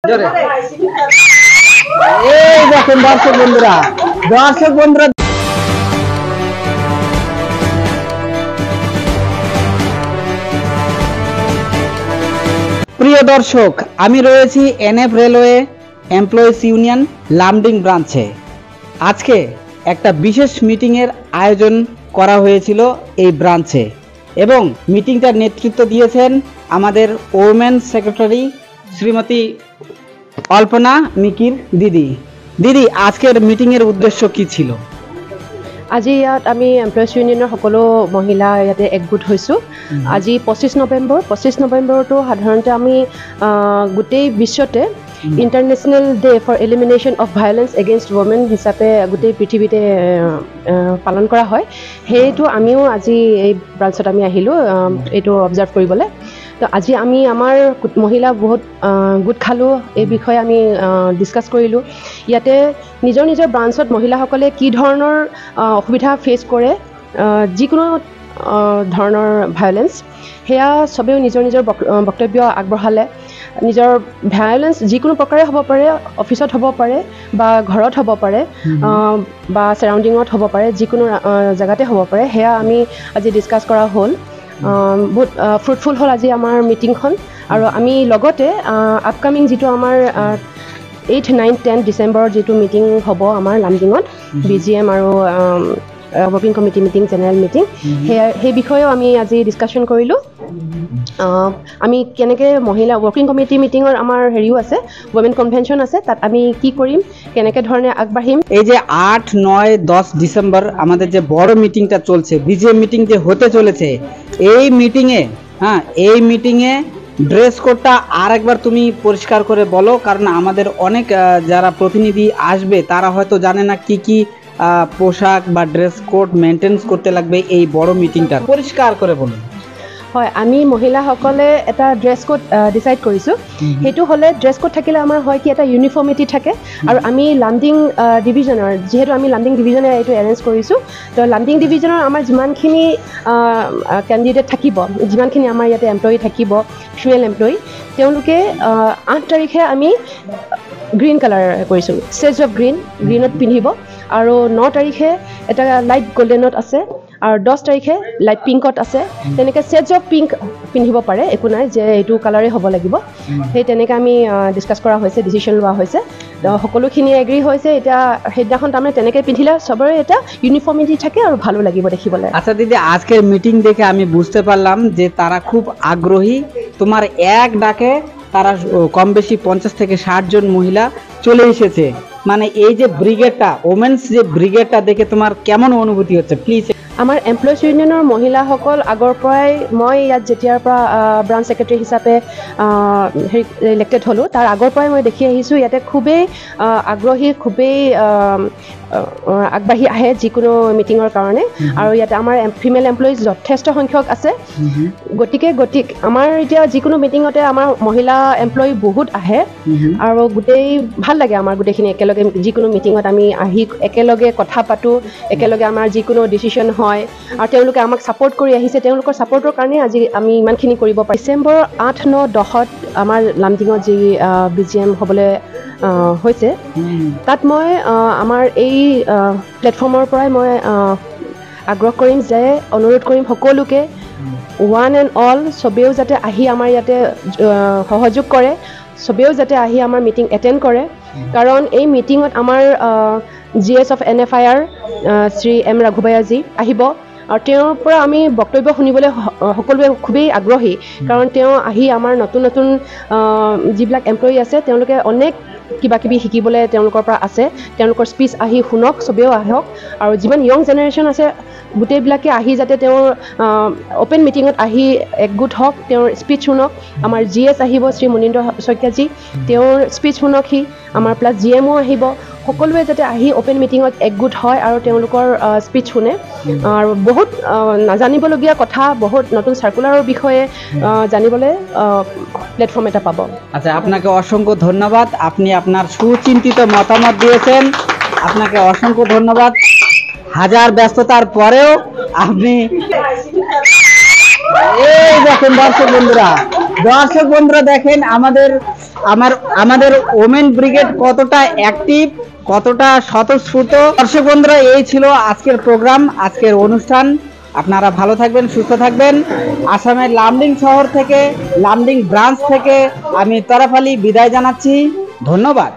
এই দেখেন দর্শক বন্ধুরা প্রিয় দর্শক, আমি রয়েছি NF railway employees union Lumding ব্রাঞ্চে। আজকে একটা বিশেষ মিটিংয়ের আয়োজন করা হয়েছিল এই ব্রাঞ্চে এবং মিটিংটার নেতৃত্ব দিয়েছেন আমাদের ওমেন সেক্রেটারি শ্রীমতী অল্পনা মিকির দিদি। আজকের মিটিংয়ের উদ্দেশ্য কি ছিল? আজি ইয়াত আমি এমপ্লয়িজ ইউনিয়নৰ সকলো মহিলা ইয়াতে একগোট হৈছোঁ। আজি 25 নৱেম্বৰটো সাধাৰণতে আমি গোটেই বিশ্বতে international day for elimination of violence against women হিচাপে গোটেই পৃথিৱীতে পালন কৰা হয়। সেইটো আমিও আজি এই ব্ৰাঞ্চত আমি আহিলোঁ এইটো অবজাৰ্ভ কৰিবলৈ। তো আজি আমি আমাৰ মহিলা বহুত গোট খালোঁ, এই বিষয়ে আমি ডিছকাছ কৰিলোঁ। ইয়াতে নিজৰ ব্ৰাঞ্চত মহিলাসকলে কি ধৰণৰ অসুবিধা ফেচ কৰে, যিকোনো ধৰণৰ ভায়লেন্স, সেয়া চবেও নিজৰ বক্তব্য আগবঢ়ালে। নিজৰ ভায়লেন্স যিকোনো প্ৰকাৰে হ'ব পাৰে, অফিচত হ'ব পাৰে বা ঘৰত হ'ব পাৰে বা ছাৰাউণ্ডিঙত হ'ব পাৰে, যিকোনো জেগাতে হ'ব পাৰে, সেয়া আমি আজি ডিছকাছ কৰা হ'ল। বহুত ফ্ৰুটফুল হ'ল আজি আমাৰ মিটিংখন। আৰু আমি লগতে আপকামিং যিটো আমাৰ 8, 9, 10 ডিচেম্বৰত যিটো মিটিং হ'ব আমাৰ লামডিঙত, BGM আৰু working committee meeting, general meeting, সেই বিষয়েও আমি আজি ডিছকাশ্যন কৰিলোঁ। আমি কেনেকৈ মহিলা ৱৰ্কিং কমিটি মিটিঙৰ আমাৰ হেৰিও আছে, ৱমেন কনভেনশ্যন আছে, তাত আমি কি কৰিম, কেনেকৈ ধৰণে আগবাঢ়িম। এই যে 8, 9, 10 ডিসেম্বর আমাদের যে বড় মিটিংটা চলছে, BGM মিটিং যে হতে চলেছে, এই মিটিংয়ে ড্রেস কোডটা আর একবার তুমি পরিষ্কার করে বলো, কারণ আমাদের অনেক যারা প্রতিনিধি আসবে তারা হয়তো জানে না কি কি পোশাক বা ড্রেস কোড মেইনটেইন করতে লাগবে এই বড় মিটিংটা, পরিষ্কার করে বলুন। হয়, আমি মহিলাসকলে এটা ড্ৰেছ কোড ডিচাইড কৰিছোঁ। সেইটো হ'লে ড্ৰেছ কোড থাকিলে আমাৰ হয় কি এটা ইউনিফৰ্মিটি থাকে। আৰু আমি লামডিং ডিভিজনৰ, যিহেতু আমি লামডিং ডিভিজনে এইটো এৰেঞ্জ কৰিছোঁ, তো লামডিং ডিভিজনৰ আমাৰ যিমানখিনি কেণ্ডিডেট থাকিব, যিমানখিনি আমাৰ ইয়াতে এমপ্লয়ী থাকিব, ফিমেল এমপ্লয়ী, তেওঁলোকে 8 তাৰিখে আমি গ্ৰীণ কালাৰ কৰিছোঁ, ছেজ অফ গ্ৰীণত পিন্ধিব। আৰু 9 তাৰিখে এটা লাইট গল্ডেনত আছে, আৰু 10 তাৰিখে লাইট পিংকত আছে। তেনেকৈ ছেডছ অফ পিংক পিন্ধিব পাৰে, একো নাই যে এইটো কালাৰেই হ'ব লাগিব। সেই তেনেকৈ আমি ডিছকাছ কৰা হৈছে, ডিচিশ্যন লোৱা হৈছে, সকলোখিনি এগ্ৰী হৈছে। এতিয়া সেইদিনাখন তাৰমানে তেনেকৈ পিন্ধিলে চবৰে এটা ইউনিফৰ্মিটি থাকে আৰু ভালো লাগিব দেখিবলৈ। আচ্ছা দিদি, আজকের মিটিং দেখে আমি বুঝতে পারলাম যে তারা খুব আগ্রহী। তোমার এক ডাকে তারা কম বেশি 50 থেকে 60 জন মহিলা চলে এসেছে। মানে এই যে ব্রিগেডটা, ওমেন্স যে ব্রিগেডটা দেখে তোমার কেমন অনুভূতি হচ্ছে প্লিজ? আমাৰ এমপ্লয়িজ ইউনিয়নৰ মহিলাসকল আগৰ পৰাই, মই ইয়াত যেতিয়াৰ পৰা ব্ৰাঞ্চ ছেক্ৰেটাৰী হিচাপে ইলেক্টেড হ'লোঁ, তাৰ আগৰ পৰাই মই দেখি আহিছোঁ ইয়াতে খুবেই আগ্ৰহী, খুবেই আগবাঢ়ি আহে যিকোনো মিটিঙৰ কাৰণে। আৰু ইয়াতে আমাৰ ফিমেল এমপ্লয়িজ যথেষ্ট সংখ্যক আছে। গতিকে আমাৰ এতিয়া যিকোনো মিটিঙতে আমাৰ মহিলা এমপ্লয়ী বহুত আহে আৰু গোটেই ভাল লাগে আমাৰ গোটেইখিনি একেলগে যিকোনো মিটিঙত আমি আহি একেলগে কথা পাতোঁ, একেলগে আমাৰ যিকোনো ডিচিশ্যন হয়। আৰু তেওঁলোকে আমাক ছাপোৰ্ট কৰি আহিছে, তেওঁলোকৰ ছাপোৰ্টৰ কাৰণে আজি আমি ইমানখিনি কৰিব পাৰিম। ডিচেম্বৰ 8, 9, 10ত আমাৰ লামডিঙত যি BGM হ'বলৈ হৈছে, তাত মই আমাৰ এই প্লেটফৰ্মৰ পৰাই মই আগ্ৰহ কৰিম যে, অনুৰোধ কৰিম সকলোকে, ওৱান এণ্ড অল, চবেও যাতে আহি আমাৰ ইয়াতে সহযোগ কৰে, চবেও যাতে আহি আমাৰ মিটিং এটেণ্ড কৰে। কাৰণ এই মিটিঙত আমাৰ GS of NFIR Shri M ৰাঘুবায়াজী আহিব, আৰু তেওঁৰ পৰা আমি বক্তব্য শুনিবলৈ সকলোৱে খুবেই আগ্ৰহী। কাৰণ তেওঁ আহি আমাৰ নতুন যিবিলাক এমপ্লয়ী আছে, তেওঁলোকে অনেক কিবা কিবি শিকিবলৈ তেওঁলোকৰ পৰা আছে। তেওঁলোকৰ স্পীচ আহি শুনক, চবেও আহক। আৰু যিমান য়ং জেনেৰেশ্যন আছে গোটেইবিলাকে আহি যাতে তেওঁৰ অ'পেন মিটিঙত আহি একগোট হওক, তেওঁৰ স্পীচ শুনক। আমাৰ GS আহিব শ্ৰী মুনীন্দ্ৰ শইকীয়াজী, তেওঁৰ স্পীচ শুনকহি। আমাৰ প্লাছ GMও আহিব। সকলোৱে যাতে আহি অ'পেন মিটিঙত একগোট হয় আৰু তেওঁলোকৰ স্পীচ শুনে। আৰু বহুত নাজানিবলগীয়া কথা, বহুত নতুন সার্কুলারের বিষয়ে জানিবলে প্ল্যাটফর্ম এটা পাবো। আচ্ছা, আপনাকে অসংখ্য ধন্যবাদ। আপনি আপনার সুচিন্তিত মতামত দিয়েছেন, আপনাকে অসংখ্য ধন্যবাদ। হাজার ব্যস্ততার পরেও আপনি এই দেখেন দর্শক বন্ধুরা দেখেন আমাদের আমাদের ওমেন ব্রিগেড কতটা অ্যাক্টিভ, কতটা স্বতঃস্ফূর্ত। দর্শক বন্ধুরা, এই ছিল আজকের প্রোগ্রাম, আজকের অনুষ্ঠান। আপনারা ভালো থাকবেন, সুস্থ থাকবেন। আসামের লামডিং শহর থেকে, লামডিং ব্রাঞ্চ থেকে আমি তরাফ আলী বিদায় জানাচ্ছি। ধন্যবাদ।